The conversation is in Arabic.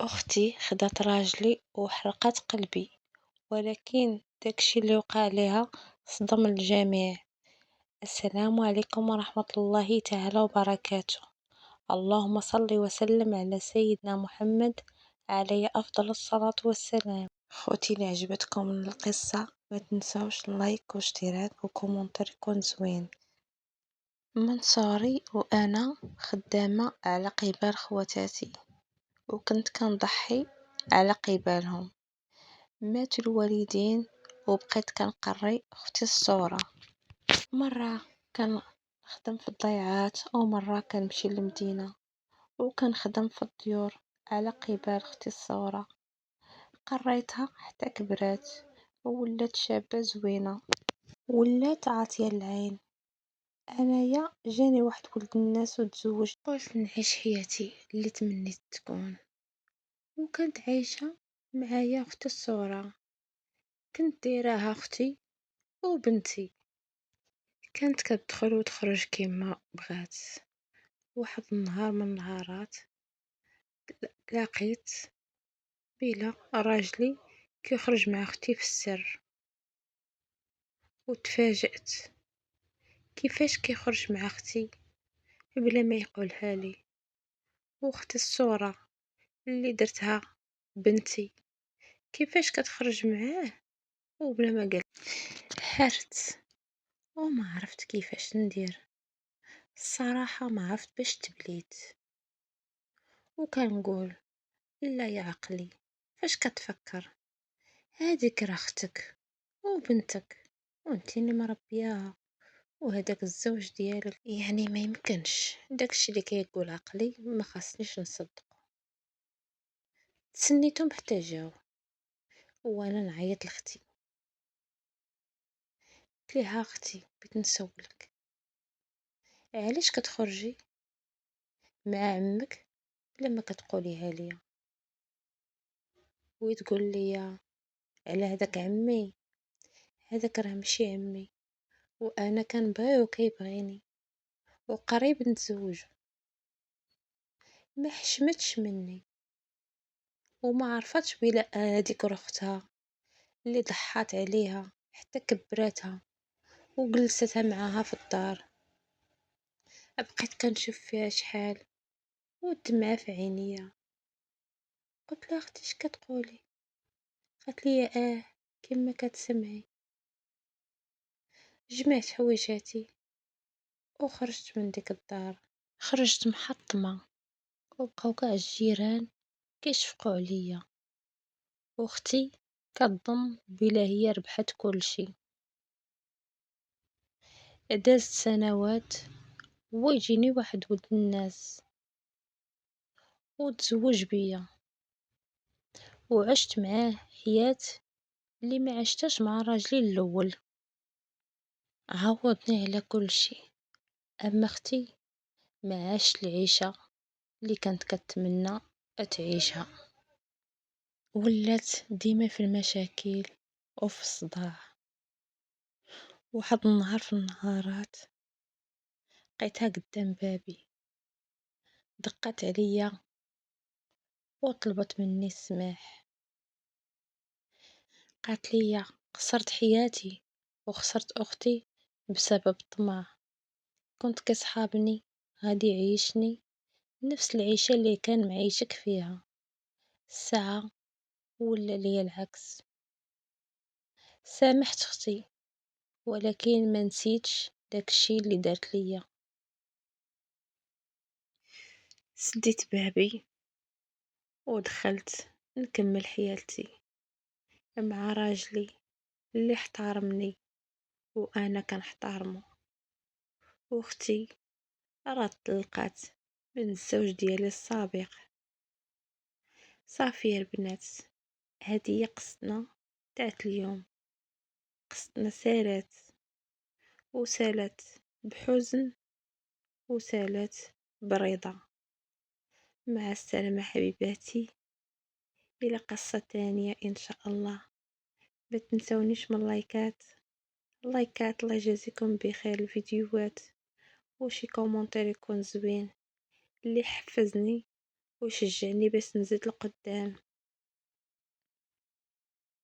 أختي خدات راجلي وحرقت قلبي، ولكن داكشي اللي وقع ليها صدم الجميع. السلام عليكم ورحمة الله تعالى وبركاته. اللهم صل وسلم على سيدنا محمد عليه أفضل الصلاة والسلام. خوتي اللي عجبتكم القصة ما تنسوش لايك واشتراك وكومنتر يكون زوين. من صغري وأنا خدامة على قبال خواتاتي، وكنت كنضحي على قبالهم. ماتوا الوالدين وبقيت كنقري اختي الصغرى. مرة كنخدم في الضيعات ومرة كنمشي للمدينة وكنخدم في الديور على قبال اختي الصغرى. قريتها حتى كبرات وولات شابة زوينة، ولات عاطية العين. انايا جاني واحد ولد الناس وتزوجت، قلت نعيش حياتي اللي تمنيت تكون، وكنت عايشة معايا اختي الصغرى. كنت دايراها اختي وبنتي، كانت كتدخل وتخرج كيما بغات. واحد النهار من النهارات لقيت بلا راجلي كيخرج مع اختي في السر، وتفاجأت كيفاش كيخرج مع اختي بلا ما يقولها لي. واختي الصغرى اللي درتها بنتي كيفاش كتخرج معاه وبلا ما قال. حرت وما عرفت كيفاش ندير. الصراحة ما عرفت باش تبليت، وكنقول لا يا عقلي فاش كتفكر، هاديك راه اختك وبنتك وانتي اللي مربياها، وهداك الزوج ديالك، يعني ما يمكنش داكشي اللي كيقول عقلي ما خاصنيش نصدقه. تسنيتهم حتى جاو وانا نعيط لاختي، قلت لها اختي بغيت نسولك علاش كتخرجي مع عمك بلا ما كتقوليها ليا؟ وتقول لي على هذاك عمي، هذاك راه ماشي عمي، وانا كنبغيه وكيبغيني وقريب نتزوجو. ما حشمتش مني وما عرفتش بلا هذيك اختها اللي ضحات عليها حتى كبراتها وجلستها معاها في الدار. بقيت كنشوف فيها شحال والدمعة في عينيا. قلت لها اختي اش كتقولي؟ قالت لي كما كتسمعي. جمعت حويجاتي وخرجت من ديك الدار. خرجت محطمة وبقاو كاع الجيران كيشفقوا عليا، واختي كتظن بلا هي ربحت كلشي. دازت سنوات ويجيني واحد ولد الناس وتزوج بيا، وعشت معاه حياة اللي ما عشتش مع راجلي الاول. عوضني على كل شيء، اما اختي ما عاشت العيشة اللي كانت كتمنى تعيشها، ولات ديما في المشاكل وفي الصداع. واحد النهار في النهارات لقيتها قدام بابي، دقت عليا وطلبت مني السماح. قالت لي خسرت حياتي وخسرت اختي بسبب الطمع. كنت كصحابني غادي يعيشني نفس العيشة اللي كان معيشك فيها، الساعة ولا ليا العكس. سامحت اختي ولكن ما نسيتش داكشي اللي دارت ليا. سديت بابي ودخلت نكمل حياتي مع راجلي اللي احترمني وانا كنحترمه. واختي راه طلقات من الزوج ديالي السابق. صافي البنات، هذه هي قصتنا تاعت اليوم. قصتنا سالات وسالت بحزن وسالت برضا. مع السلامة حبيباتي، إلى قصة تانية إن شاء الله. ما تنسونيش من اللايكات الله يجازيكم بخير الفيديوهات، وشي كومنتير يكون زوين اللي حفزني ويشجعني باش نزيد لقدام.